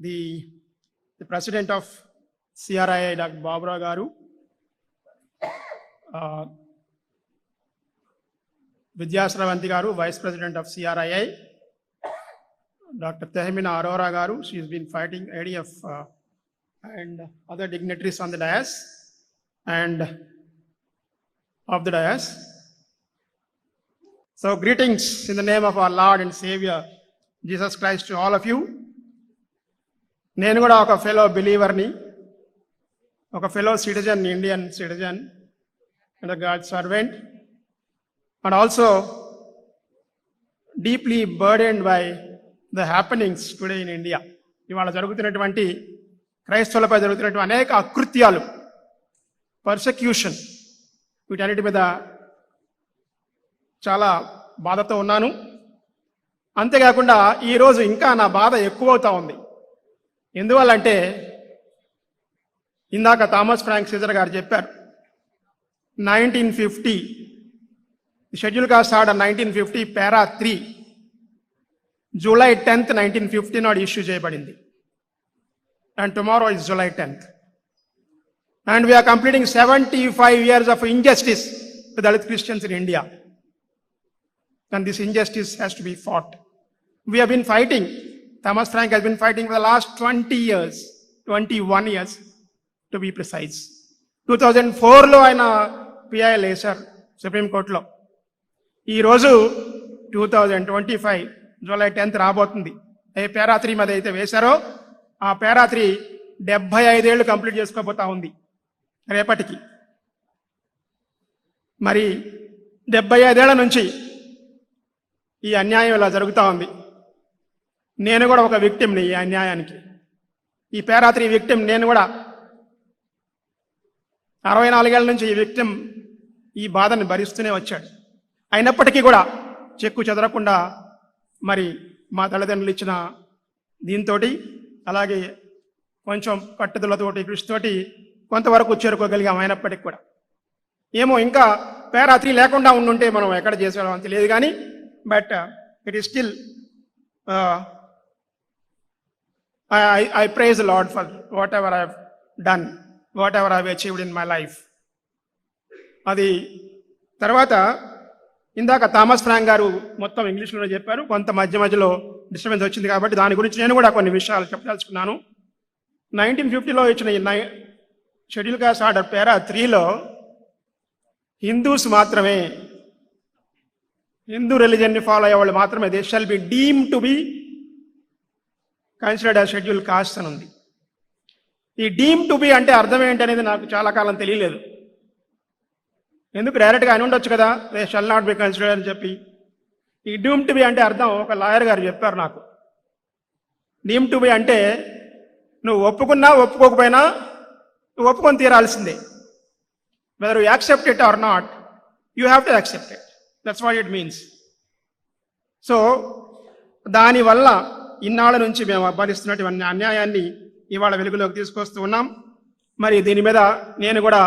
the president of CRII, Dr. Babra Garu, Vidya Sravanti Garu, Vice President of CRII, Dr. Tehmina Arora Garu, she has been fighting ADF and other dignitaries on the dais and of the dais. So greetings in the name of our Lord and Savior Jesus Christ to all of you. నేను కూడా ఒక fellow బిలీవర్ని, ఒక fellow citizen, Indian citizen and God servant, and also deeply burdened by the happenings today in India. ఇవాళ జరుగుతున్నటువంటి క్రైస్తవులపై జరుగుతున్నటువంటి అనేక అకృత్యాలు, persecution, వీటన్నిటి మీద చాలా బాధతో ఉన్నాను. అంతేకాకుండా ఈరోజు ఇంకా నా బాధ ఎక్కువవుతా ఉంది. ఎందువల్లంటే ఇందాక థామస్ ఫ్రాంక్ సీజర్ గారు చెప్పారు, 1950 షెడ్యూల్ కాస్ట్ ఆర్డర్ 1950 పారా 3 July 10th 1950 నాడు ఇష్యూ చేయబడింది. And tomorrow is July 10th. And we are completing 75 years of injustice to Dalit Christians in India. And this injustice has to be fought. We have been fighting. Thomas Frank has been fighting for the last 20 years, 21 years to be precise. 2004లో ఆయన PIL వేశారు supreme కోర్టులో. ఈరోజు 2025 July 10th రాబోతుంది. ఏ పారా 3 మీద అయితే వేశారో ఆ పారా 3 75 ఏళ్ళు కంప్లీట్ చేసుకోబోతా ఉంది రేపటికి. మరి 75 ఏళ్ల నుంచి ఈ అన్యాయం ఇలా జరుగుతూ ఉంది. నేను కూడా ఒక విక్టిమ్ని ఈ అన్యాయానికి. ఈ పారా 3 విక్టిమ్ నేను కూడా. 64 ఏళ్ల నుంచి ఈ విక్టిమ్ ఈ బాధని భరిస్తూనే వచ్చాడు. అయినప్పటికీ కూడా చెక్కు చెదరకుండా మరి మా తల్లిదండ్రులు ఇచ్చిన దీంతో, అలాగే కొంచెం పట్టుదలతోటి, కృషితోటి కొంతవరకు చేరుకోగలిగాం. అయినప్పటికీ కూడా ఏమో ఇంకా పారా 3 లేకుండా ఉండుంటే మనం ఎక్కడ చేసేవాళ్ళం తెలియదు కానీ, but it is still I praise the Lord for whatever I have done, whatever I have achieved in my life. అది తర్వాత ఇందాక థామస్ ఫ్రాంక్ గారు మొత్తం ఇంగ్లీష్లోనే చెప్పారు, కొంత మధ్య మధ్యలో డిస్టర్బెన్స్ వచ్చింది కాబట్టి దాని గురించి నేను కూడా కొన్ని విషయాలు చెప్పదలుచుకున్నాను. 1950లో ఇచ్చిన ఈ షెడ్యూల్ కాస్ట్ ఆర్డర్ పారా 3లో హిందూస్ మాత్రమే, హిందూ రిలీజన్ని ఫాలో అయ్యే వాళ్ళు మాత్రమే they shall be deem to be considered as schedule caste అని ఉంది. ఈ డీమ్ టు బి అంటే అర్థం ఏంటనేది నాకు చాలా కాలం తెలియలేదు. ఎందుకు డైరెక్ట్గా అని ఉండొచ్చు కదా, they shall not be considered అని చెప్పి. ఈ డీమ్ టు బి అంటే అర్థం ఒక లాయర్ గారు చెప్పారు నాకు. డీమ్ టు బి అంటే నువ్వు ఒప్పుకున్నా ఒప్పుకోకపోయినా నువ్వు ఒప్పుకొని తీరాల్సిందే. Whether you accept it or not, you have to accept it. That's what it means. So దానివల్ల ఇన్నాళ్ళ నుంచి మేము భరిస్తున్నటువంటి అన్యాయాన్ని ఇవాళ వెలుగులోకి తీసుకొస్తూ ఉన్నాం. మరి దీని మీద నేను కూడా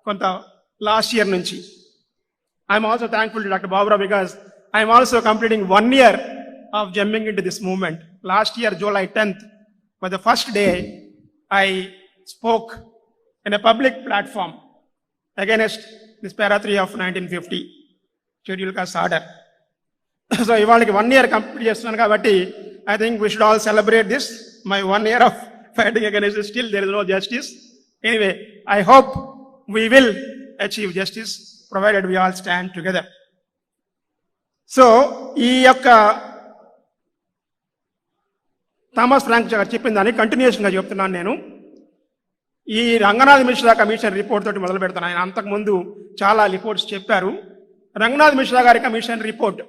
కొంత లాస్ట్ ఇయర్ నుంచి I'm also thankful to doctor Baburao because I'm also completing 1 year of jumping into this movement. Last year July 10th was the first day I spoke in a public platform against this para 3 of 1950 schedule caste order. So ఇవాళకి 1 year complete చేస్తున్నాను కాబట్టి I think we should all celebrate this, my 1 year of fighting against it. Still there is no justice. Anyway, I hope we will achieve justice provided we all stand together. So ఈ యొక్క Thomas Frank గారు చెప్పిన దాన్ని కంటిన్యూషన్గా చెప్తున్నాను నేను. ఈ Ranganath Mishra commission report తోటి మొదలు పెడతాను. ఆయన అంతకుముందు చాలా రిపోర్ట్స్ చెప్పారు. రంగనాథ్ మిశ్రా గారి కమిషన్ రిపోర్ట్,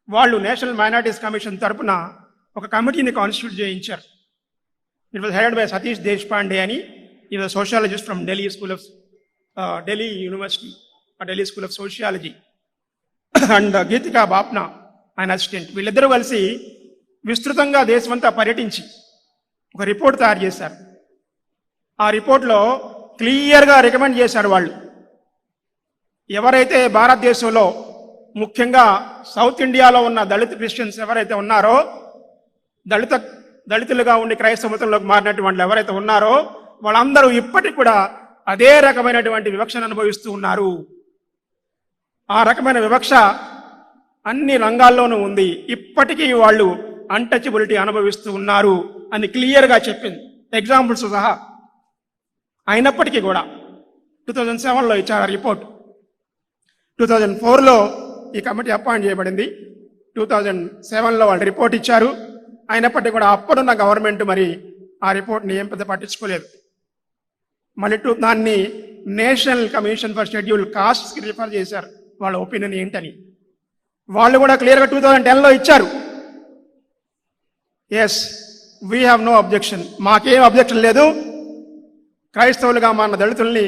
వాళ్ళు నేషనల్ మైనారిటీస్ కమిషన్ తరపున ఒక కమిటీని కాన్స్టిట్యూట్ చేయించారు. It was headed by Satish Deshpande అని, ఈ was sociologist from Delhi school of Delhi university, Delhi school of sociology, and Geetika Bapna ఆయన అసిస్టెంట్. వీళ్ళిద్దరూ కలిసి విస్తృతంగా దేశమంతా పర్యటించి ఒక రిపోర్ట్ తయారు చేశారు. ఆ రిపోర్ట్లో క్లియర్గా రికమెండ్ చేశారు వాళ్ళు, ఎవరైతే భారతదేశంలో ముఖ్యంగా సౌత్ ఇండియాలో ఉన్న దళిత క్రిస్టియన్స్ ఎవరైతే ఉన్నారో, దళిత దళితులుగా ఉండి క్రైస్తవ మతంలోకి మారినటువంటి ఎవరైతే ఉన్నారో వాళ్ళందరూ ఇప్పటికి కూడా అదే రకమైనటువంటి వివక్షను అనుభవిస్తూ ఉన్నారు. ఆ రకమైన వివక్ష అన్ని రంగాల్లోనూ ఉంది. ఇప్పటికీ వాళ్ళు అన్టచబిలిటీ అనుభవిస్తూ ఉన్నారు అని క్లియర్గా చెప్పింది, ఎగ్జాంపుల్స్ సహా. అయినప్పటికీ కూడా 2007లో ఇచ్చారు రిపోర్ట్. 2004లో ఈ కమిటీ అపాయింట్ చేయబడింది. 2007లో వాళ్ళు రిపోర్ట్ ఇచ్చారు. అయినప్పటికీ కూడా అప్పుడున్న గవర్నమెంట్ మరి ఆ రిపోర్ట్ని ఏం పెద్ద పట్టించుకోలేదు. మళ్ళీ దాన్ని నేషనల్ కమిషన్ ఫర్ షెడ్యూల్ కాస్ట్స్కి రిఫర్ చేశారు వాళ్ళ ఒపీనియన్ ఏంటని. వాళ్ళు కూడా క్లియర్గా 2010లో ఇచ్చారు, yes we have no objection, మాకేం అబ్జెక్షన్ లేదు, క్రైస్తవులుగా మన దళితుల్ని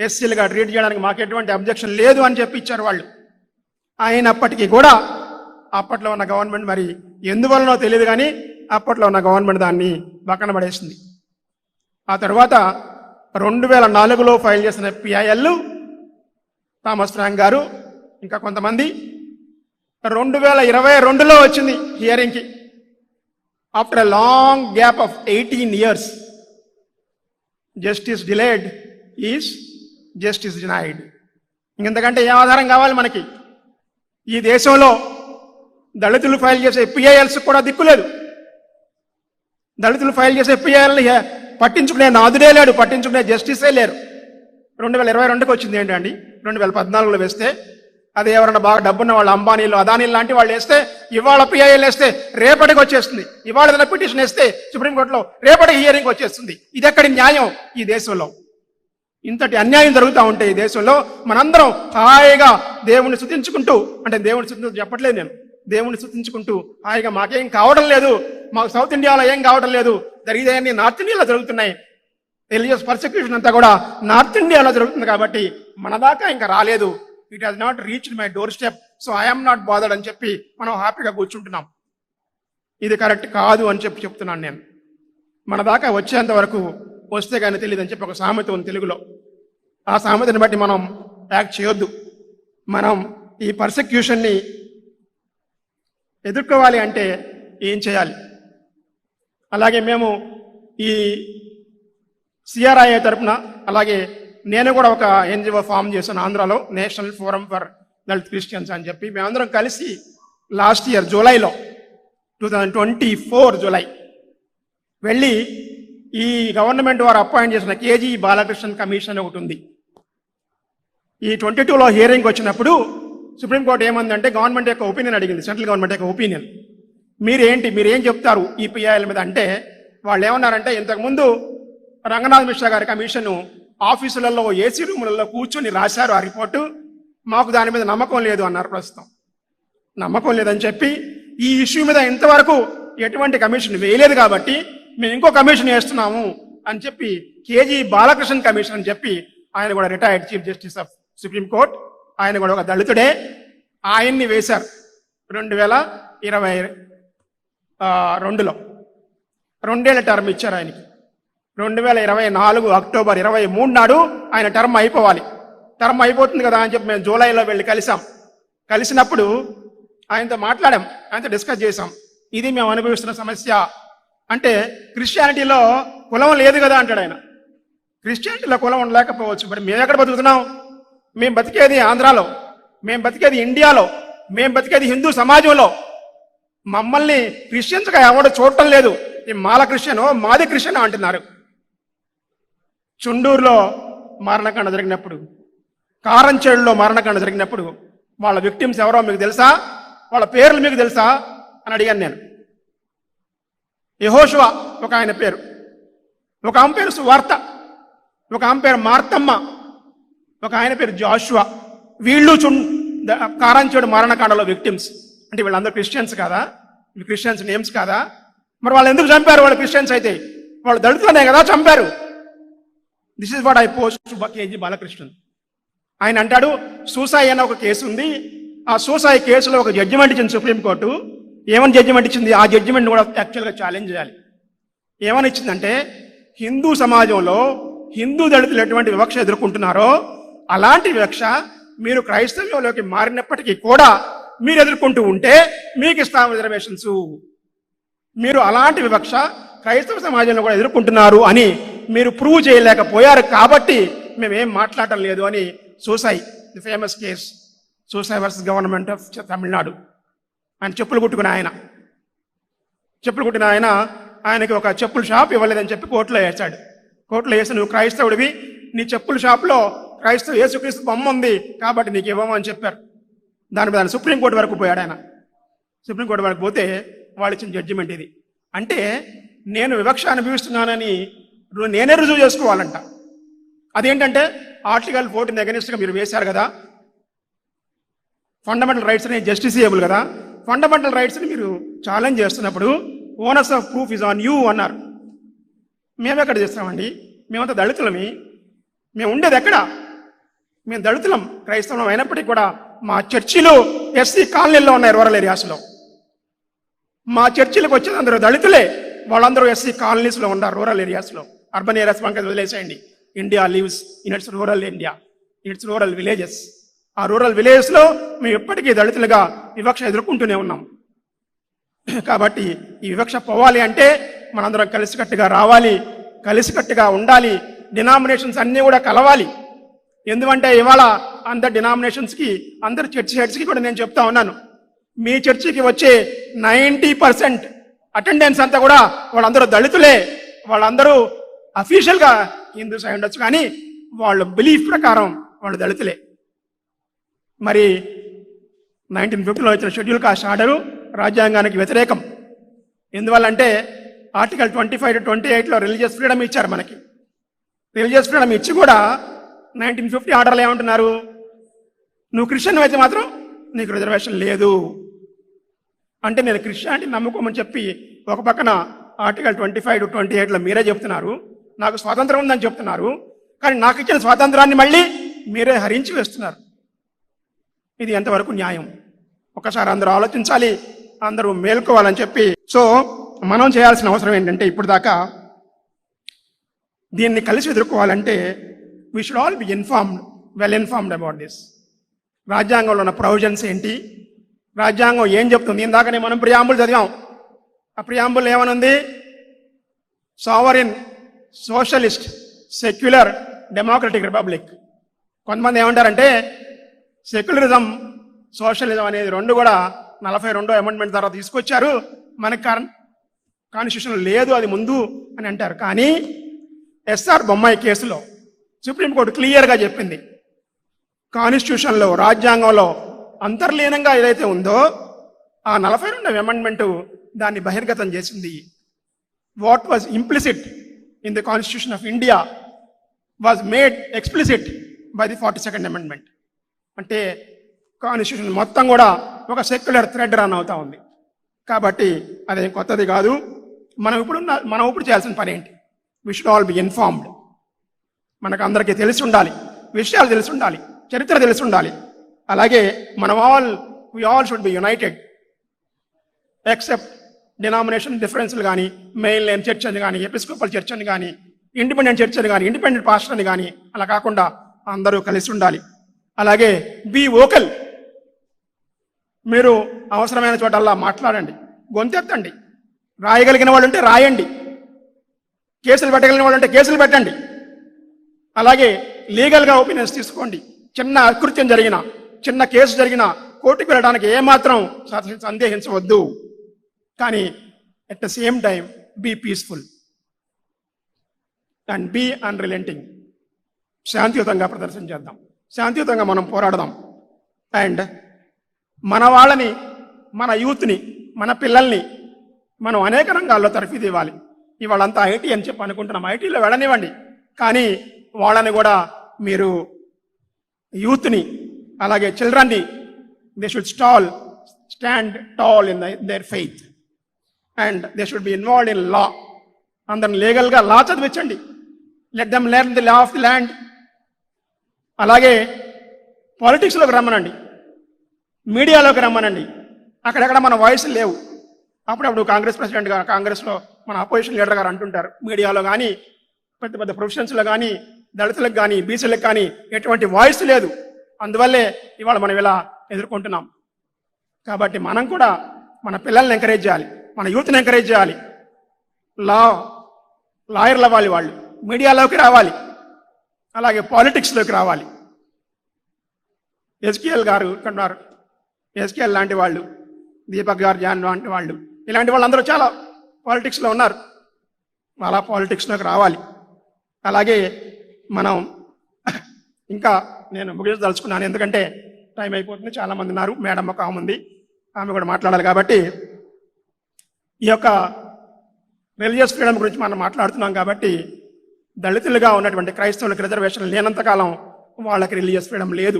ఎస్సీలుగా ట్రీట్ చేయడానికి మాకు ఎటువంటి అబ్జెక్షన్ లేదు అని చెప్పి ఇచ్చారు వాళ్ళు. అయినప్పటికీ కూడా అప్పట్లో ఉన్న గవర్నమెంట్ మరి ఎందువలనో తెలియదు కానీ అప్పట్లో ఉన్న గవర్నమెంట్ దాన్ని పక్కన పడేసింది. ఆ తర్వాత 2004లో ఫైల్ చేసిన పిఐఎల్ థామస్ ఫ్రాంక్ గారు ఇంకా కొంతమంది 2022లో వచ్చింది హియరింగ్కి. After a long gap of 18 years, justice delayed is justice denied. ఇంకెంతకంటే ఏం ఆధారం కావాలి మనకి? ఈ దేశంలో దళితులు ఫైల్ చేసే పిఐఎల్స్ కూడా దిక్కులేదు. దళితులు ఫైల్ చేసే పిఐఎల్ని పట్టించుకునే నాదుడే లేడు, పట్టించుకునే జస్టిసే లేరు. 2022కి వచ్చింది ఏంటండి? 2014లో వేస్తే అదే ఎవరన్నా బాగా డబ్బున్న వాళ్ళు అంబానీలు అదానీలు లాంటి వాళ్ళు వేస్తే ఇవాళ పిఐఎల్ వేస్తే రేపటికి వచ్చేస్తుంది. ఇవాళ ఏదైనా పిటిషన్ వేస్తే సుప్రీంకోర్టులో రేపటికి హియరింగ్ వచ్చేస్తుంది. ఇది ఎక్కడి న్యాయం ఈ దేశంలో? ఇంతటి అన్యాయం జరుగుతూ ఉంటే ఈ దేశంలో మనందరం హాయిగా దేవుణ్ణి స్తుతించుకుంటూ, అంటే దేవుని స్తుతించు చెప్పట్లేదు నేను, దేవుణ్ణి స్తుతించుకుంటూ హాయిగా మాకేం కావడం లేదు, మాకు సౌత్ ఇండియాలో ఏం కావడం లేదు, జరిగేదన్నీ నార్త్ ఇండియాలో జరుగుతున్నాయి, రిలీజియస్ పర్సిక్యూషన్ అంతా కూడా నార్త్ ఇండియాలో జరుగుతుంది కాబట్టి మన దాకా ఇంకా రాలేదు, it has not reached my door step, so I'm not bothered అని చెప్పి మనం హ్యాపీగా కూర్చుంటున్నాం. ఇది కరెక్ట్ కాదు అని చెప్పి చెప్తున్నాను నేను. మన దాకా వచ్చేంత వరకు వస్తే కానీ తెలియదు అని చెప్పి ఒక సామెత ఉంది తెలుగులో. ఆ సామెతని బట్టి మనం యాక్ట్ చేయొద్దు. మనం ఈ పర్సిక్యూషన్ని ఎదుర్కోవాలి అంటే ఏం చేయాలి? అలాగే మేము ఈ సిఆర్ఐఏ తరఫున, అలాగే నేను కూడా ఒక ఎన్జిఓ ఫామ్ చేశాను ఆంధ్రాలో, national forum for Dalit Christians అని చెప్పి. మేమందరం కలిసి లాస్ట్ ఇయర్ జూలైలో 2024 జూలై వెళ్ళి ఈ గవర్నమెంట్ వారు అపాయింట్ చేసిన కేజీ బాలకృష్ణన్ కమిషన్ ఒకటి ఉంది. ఈ 22లో హియరింగ్ వచ్చినప్పుడు సుప్రీంకోర్టు ఏమందంటే గవర్నమెంట్ యొక్క ఒపీనియన్ అడిగింది, సెంట్రల్ గవర్నమెంట్ యొక్క ఒపీనియన్. మీరేం చెప్తారు ఈ పిఐఎల్ మీద అంటే వాళ్ళు ఏమన్నారంటే, ఇంతకుముందు రంగనాథ్ మిశ్రా గారి కమిషన్ ఆఫీసులలో ఏసీ రూములలో కూర్చొని రాశారు ఆ రిపోర్టు, మాకు దాని మీద నమ్మకం లేదు అన్నారు. ప్రస్తుతం నమ్మకం లేదని చెప్పి ఈ ఇష్యూ మీద ఇంతవరకు ఎటువంటి కమిషన్ వేయలేదు కాబట్టి మేము ఇంకో కమిషన్ వేస్తున్నాము అని చెప్పి కేజీ బాలకృష్ణన్ కమిషన్ అని చెప్పి, ఆయన కూడా retired chief justice of supreme court, ఆయన కూడా ఒక దళితుడే, ఆయన్ని వేశారు 2022లో. 2 ఏళ్ల టర్మ్ ఇచ్చారు ఆయనకి. 2024 అక్టోబర్ 23 నాడు ఆయన టర్మ్ అయిపోవాలి. టర్మ్ అయిపోతుంది కదా అని చెప్పి మేము జూలైలో వెళ్ళి కలిసినప్పుడు ఆయనతో మాట్లాడాం, ఆయనతో డిస్కస్ చేశాం. ఇది మేము అనుభవిస్తున్న సమస్య అంటే, క్రిస్టియానిటీలో కులం లేదు కదా అంటాడు ఆయన. క్రిస్టియానిటీలో కులం ఉండలేకపోవచ్చు, మరి మేము ఎక్కడ బతుకుతున్నాం? మేము బతికేది ఆంధ్రాలో, మేము బతికేది ఇండియాలో, మేము బతికేది హిందూ సమాజంలో. మమ్మల్ని క్రిస్టియన్స్గా ఎవడు చూడటం లేదు. ఈ మాల క్రిస్టియనో మాది క్రిస్టియన్ అంటున్నారు. చుండూరులో మరణకాండ జరిగినప్పుడు, కారంచేడులో మరణకాండ జరిగినప్పుడు వాళ్ళ విక్టిమ్స్ ఎవరో మీకు తెలుసా? వాళ్ళ పేర్లు మీకు తెలుసా అని అడిగాను నేను. యెహోషువ ఒక ఆయన పేరు, ఒక ఆమె పేరు సువార్త, ఒక ఆమె పేరు మార్తమ్మ, ఒక ఆయన పేరు జాషువా. వీళ్ళు కారంచేడు మరణకాండలో విక్టిమ్స్. అంటే వీళ్ళందరూ క్రిస్టియన్స్ కాదా? క్రిస్టియన్స్ నేమ్స్ కాదా? మరి వాళ్ళు ఎందుకు చంపారు? వాళ్ళు క్రిస్టియన్స్ అయితే వాళ్ళు దళితులనే కదా చంపారు. This is what I post to KG Balakrishnan. ఆయన అంటాడు, సూసాయి అనే ఒక కేసు ఉంది, ఆ సూసాయి కేసులో ఒక జడ్జిమెంట్ ఇచ్చింది సుప్రీంకోర్టు. ఏమని జడ్జిమెంట్ ఇచ్చింది? ఆ జడ్జిమెంట్ కూడా యాక్చువల్గా ఛాలెంజ్ చేయాలి. ఏమని ఇచ్చిందంటే, హిందూ సమాజంలో హిందూ దళితులు ఎటువంటి వివక్ష ఎదుర్కొంటున్నారో అలాంటి వివక్ష మీరు క్రైస్తవ్యంలోకి మారినప్పటికీ కూడా మీరు ఎదుర్కొంటూ ఉంటే మీకు ఇస్తాం రిజర్వేషన్స్. మీరు అలాంటి వివక్ష క్రైస్తవ సమాజంలో కూడా ఎదుర్కొంటున్నారు అని మీరు ప్రూవ్ చేయలేకపోయారు కాబట్టి మేమేం మాట్లాడటం లేదు అని Soosai, the famous case Soosai versus government of Tamil Nadu. ఆయన చెప్పులు కుట్టిన ఆయనకి ఒక చెప్పుల షాప్ ఇవ్వలేదని చెప్పి కోర్టులో వేశాడు. కోర్టులో వేసి నువ్వు క్రైస్తవుడివి, నీ చెప్పుల షాప్లో క్రైస్తవ యేసుక్రీస్తు బొమ్మ ఉంది కాబట్టి నీకు ఇవ్వమని చెప్పారు. దాని మీద సుప్రీంకోర్టు వరకు పోయాడు ఆయన. సుప్రీంకోర్టు వరకు పోతే వాళ్ళు ఇచ్చిన జడ్జిమెంట్ ఇది. అంటే నేను వివక్ష అనుభవిస్తున్నానని నేనే రుజువు చేసుకోవాలంట. అదేంటంటే ఆర్టికల్ 14 అగెనిస్ట్గా మీరు వేశారు కదా, ఫండమెంటల్ రైట్స్ అని జస్టిసియబుల్ కదా, ఫండమెంటల్ రైట్స్ని మీరు ఛాలెంజ్ చేస్తున్నప్పుడు owners of proof is on you అన్నారు. మేమెక్కడ చేస్తామండి? మేమంతా దళితులమి. మేము ఉండేది ఎక్కడ? మేము దళితులం, క్రైస్తవం అయినప్పటికీ కూడా మా చర్చిలు ఎస్సీ కాలనీల్లో ఉన్నాయి. రూరల్ ఏరియాస్లో మా చర్చిలకు వచ్చేది అందరూ దళితులే. వాళ్ళందరూ ఎస్సీ కాలనీస్లో ఉన్నారు, రూరల్ ఏరియాస్లో. అర్బన్ ఏరియాస్ మనకి వదిలేసేయండి. India lives in it's rural India, it's rural villages. ఆ రూరల్ విలేజెస్లో మేము ఎప్పటికీ దళితులుగా వివక్ష ఎదుర్కొంటూనే ఉన్నాం. కాబట్టి ఈ వివక్ష పోవాలి అంటే మనందరం కలిసికట్టుగా రావాలి, కలిసికట్టుగా ఉండాలి. డినామినేషన్స్ అన్నీ కూడా కలవాలి. ఎందుకంటే ఇవాళ అందరు డినామినేషన్స్కి, అందరు చర్చ్ హెడ్స్కి కూడా నేను చెప్తా ఉన్నాను, మీ చర్చికి వచ్చే 90% అటెండెన్స్ అంతా కూడా వాళ్ళందరూ దళితులే. వాళ్ళందరూ అఫీషియల్గా హిందూస్ అయి ఉండొచ్చు కానీ వాళ్ళ బిలీఫ్ ప్రకారం వాళ్ళు దళితులే. మరి 1950లో వచ్చిన షెడ్యూల్ కాస్ట్ ఆర్డరు రాజ్యాంగానికి వ్యతిరేకం. ఎందువల్లంటే ఆర్టికల్ 25 to 28లో రిలీజియస్ ఫ్రీడమ్ ఇచ్చారు మనకి. రిలీజియస్ ఫ్రీడమ్ ఇచ్చి కూడా 1950 ఆర్డర్లు ఏమంటున్నారు, నువ్వు క్రిస్టియన్ అయితే మాత్రం నీకు రిజర్వేషన్ లేదు. అంటే నేను క్రిస్టియానిటీ నమ్ముకోమని చెప్పి ఒక పక్కన ఆర్టికల్ 25 to 28లో మీరే చెప్తున్నారు నాకు స్వాతంత్రం ఉందని చెప్తున్నారు, కానీ నాకు ఇచ్చిన స్వాతంత్రాన్ని మళ్ళీ మీరే హరించి వేస్తున్నారు. ఇది ఎంతవరకు న్యాయం? ఒకసారి అందరూ ఆలోచించాలి, అందరూ మేల్కోవాలని చెప్పి. సో మనం చేయాల్సిన అవసరం ఏంటంటే, ఇప్పుడు దాకా దీన్ని కలిసి ఎదుర్కోవాలంటే we should all be informed, well informed about this. రాజ్యాంగంలో ఉన్న ప్రొవిజన్స్ ఏంటి, రాజ్యాంగం ఏం చెప్తుంది? ఇందాకనే మనం ప్రియాంబుల్ చదివాం. ఆ ప్రియాంబుల్ ఏమనుంది? Sovereign, socialist, secular, democratic republic. కొంతమంది ఏమంటారంటే సెక్యులరిజం, సోషలిజం అనేది రెండు కూడా 42వ అమెండ్మెంట్ ద్వారా తీసుకొచ్చారు, మనకి కాన్స్టిట్యూషన్ లేదు, అది ముందు అని అంటారు. కానీ ఎస్ఆర్ బొమ్మాయి కేసులో సుప్రీంకోర్టు క్లియర్గా చెప్పింది, కాన్స్టిట్యూషన్లో, రాజ్యాంగంలో అంతర్లీనంగా ఏదైతే ఉందో ఆ 42వ అమెండ్మెంట్ దాన్ని బహిర్గతం చేసింది. What was implicit in the constitution of India was made explicit by the 42nd amendment. అంటే కాన్స్టిట్యూషన్ మొత్తం కూడా ఒక సెక్యులర్ థ్రెడ్ రన్ అవుతా ఉంది. కాబట్టి అదేం కొత్తది కాదు. మనం ఇప్పుడు చేయాల్సిన పని ఏంటి? We should all be informed. మనకు అందరికీ తెలిసి ఉండాలి, విషయాలు తెలిసి ఉండాలి, చరిత్ర తెలిసి ఉండాలి. అలాగే we all should be united, except denomination డిఫరెన్స్లు కానీ, మెయిన్ లైన్ చర్చ్ అని కానీ, ఎపిస్కోపల్ చర్చ్ అని కానీ, ఇండిపెండెంట్ చర్చ్ అని కానీ, ఇండిపెండెంట్ పాస్టర్ అని కానీ, అలా కాకుండా అందరూ కలిసి ఉండాలి. అలాగే బీ వోకల్. మీరు అవసరమైన చోటల్లా మాట్లాడండి, గొంతెత్తండి. రాయగలిగిన వాళ్ళు ఉంటే రాయండి, కేసులు పెట్టగలిగిన వాళ్ళు ఉంటే కేసులు పెట్టండి. అలాగే లీగల్గా ఒపీనియన్స్ తీసుకోండి. చిన్న అకృత్యం జరిగిన, చిన్న కేసు జరిగిన కోర్టుకు వెళ్ళడానికి ఏమాత్రం సందేహించవద్దు. కానీ at the same time be peaceful and be unrelenting. శాంతియుతంగా ప్రదర్శన చేద్దాం, శాంతియుతంగా మనం పోరాడదాం. అండ్ మన వాళ్ళని, మన యూత్ని, మన పిల్లల్ని మనం అనేక రంగాల్లో తర్ఫీదు ఇవ్వాలి. ఇవాళంతా ఐటీ అని చెప్పి అనుకుంటున్నాం, ఐటీలో వెళ్ళనివ్వండి, కానీ వాళ్ళని కూడా మీరు యూత్ని, అలాగే చిల్డ్రన్ని, they should stand tall in their faith and they should be involved in law. అందరిని లీగల్గా లా చదివించండి. Let them learn the law of the land. అలాగే పాలిటిక్స్లోకి రమ్మనండి, మీడియాలోకి రమ్మనండి. అక్కడెక్కడ మన వాయిస్ లేవు. అప్పుడప్పుడు కాంగ్రెస్ ప్రెసిడెంట్ గారు, కాంగ్రెస్లో మన అపోజిషన్ లీడర్ గారు అంటుంటారు, మీడియాలో కానీ, పెద్ద పెద్ద ప్రొఫెషన్స్లో కానీ, దళితులకు కానీ, బీసీలకు కానీ ఎటువంటి వాయిస్ లేదు. అందువల్లే ఇవాళ మనం ఇలా ఎదుర్కొంటున్నాం. కాబట్టి మనం కూడా మన పిల్లల్ని ఎంకరేజ్ చేయాలి, మన యూత్ని ఎంకరేజ్ చేయాలి. లాయర్లు అవ్వాలి, వాళ్ళు మీడియాలోకి రావాలి, అలాగే పాలిటిక్స్లోకి రావాలి. ఎస్కేఎల్ గారు ఉన్నారు, ఎస్కేఎల్ లాంటి వాళ్ళు, దీపక్ గారు, జాన్ లాంటి వాళ్ళు, ఇలాంటి వాళ్ళందరూ చాలా పాలిటిక్స్లో ఉన్నారు. అలా పాలిటిక్స్లోకి రావాలి. అలాగే మనం ఇంకా నేను ముగించదలుచుకున్నాను, ఎందుకంటే టైం అయిపోతుంది, చాలామంది ఉన్నారు. మేడం ఒక ఆమె ఉంది, ఆమె కూడా మాట్లాడాలి. కాబట్టి ఈ యొక్క రిలీజియస్ ఫ్రీడమ్ గురించి మనం మాట్లాడుతున్నాం. కాబట్టి దళితులుగా ఉన్నటువంటి క్రైస్తవులకు రిజర్వేషన్ లేనంతకాలం వాళ్ళకి రిలీజియస్ ఫ్రీడమ్ లేదు.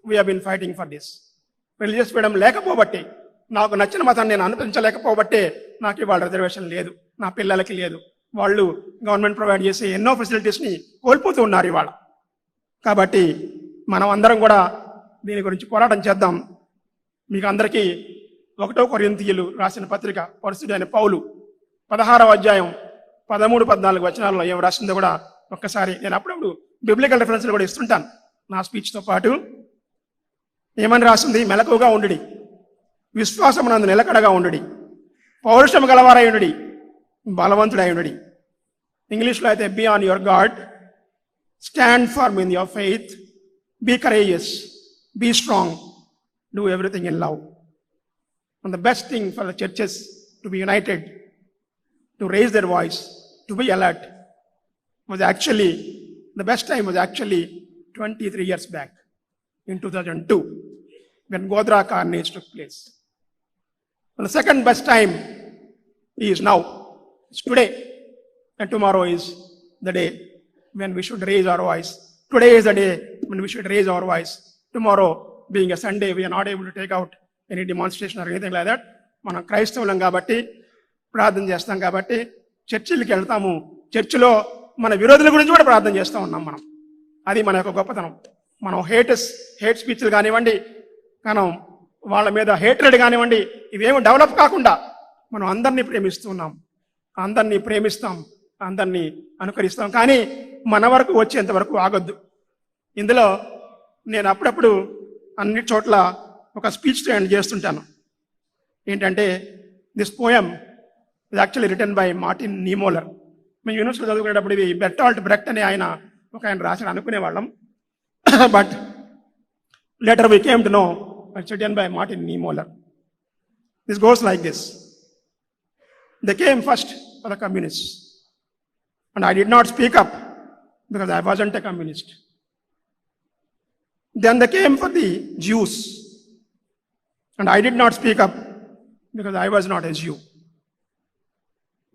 We been fighting for this. Religious freedom లేకపోబట్టే, నాకు నచ్చిన మతాన్ని నేను అనుసరించలేకపోబట్టే నాకు ఇవాళ రిజర్వేషన్ లేదు, నా పిల్లలకి లేదు. వాళ్ళు గవర్నమెంట్ ప్రొవైడ్ చేసే ఎన్నో ఫెసిలిటీస్ని కోల్పోతూ ఉన్నారు ఇవాళ. కాబట్టి మనం అందరం కూడా దీని గురించి పోరాటం చేద్దాం. మీకు అందరికీ 1 కొరింథీయులు రాసిన పత్రిక పరిశుద్ధైన పౌలు 16వ అధ్యాయం 13-14 వచనాల్లో ఏం రాసిందో కూడా ఒక్కసారి నేను అప్పుడప్పుడు బిబ్లికల్ రెఫరెన్స్లు కూడా ఇస్తుంటాను నా స్పీచ్తో పాటు. ఏమని రాసింది? మెలకువగా ఉండుడి, విశ్వాసమునందు నిలకడగా ఉండుడి, పౌరుషము గలవారయునుడి, బలవంతుడయునుడి. ఇంగ్లీష్లో అయితే be on your God, stand firm in your faith, be courageous, be strong, do everything in love. And the best thing for the churches to be united, to raise their voice, to be alert, was actually, the best time was actually 23 years back in 2002 when Godhra carnage took place. And the second best time is now. It's today, and tomorrow is the day when we should raise our voice. Today is the day when we should raise our voice. Tomorrow, being a Sunday, we are not able to take out any demonstration or anything like that. మనం క్రైస్తవులం కాబట్టి, ప్రార్థన చేస్తాం కాబట్టి చర్చిలకి వెళ్తాము. చర్చిలో మన విరోధుల గురించి కూడా ప్రార్థన చేస్తూ ఉన్నాం మనం. అది మన యొక్క గొప్పతనం. మనం హేట్ స్పీచ్లు కానివ్వండి, మనం వాళ్ళ మీద హేట్రెడ్ కానివ్వండి, ఇవేమో డెవలప్ కాకుండా మనం అందరినీ ప్రేమిస్తున్నాం, అందరినీ ప్రేమిస్తాం, అందరినీ అనుకరిస్తాం. కానీ మన వరకు వచ్చేంత వరకు ఆగొద్దు. ఇందులో నేను అప్పుడప్పుడు అన్ని చోట్ల ఒక స్పీచ్ ఎండ్ చేస్తుంటాను. ఏంటంటే, this poem is actually written by Martin Niemoller. మేము యూనివర్సిటీలో చదువుకునేటప్పుడు ఇది బెర్టాల్ట్ బ్రెక్ట్ అని ఒక ఆయన రాసిన అనుకునేవాళ్ళం. But later we came to know it's written by Martin Niemoller. This goes like this. They came first for the communist and I did not speak up because I wasn't a communist. Then they came for the Jews. And I did not speak up because I was not a Jew.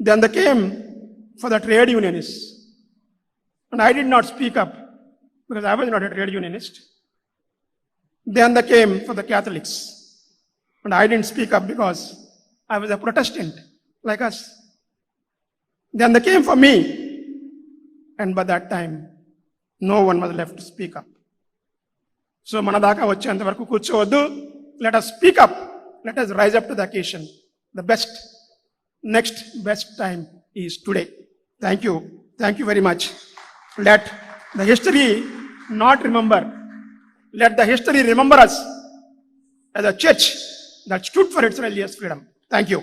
Then they came for the trade unionists. And I did not speak up because I was not a trade unionist. Then they came for the Catholics. And I didn't speak up because I was a Protestant like us. Then they came for me. And by that time, no one was left to speak up. So manadaka vachenta varaku కూర్చోవద్దు. Let us speak up. Let us rise up to the occasion. The next best time is today. Thank you. Thank you very much. Let the history not remember. Let the history remember us as a church that stood for its religious freedom. Thank you.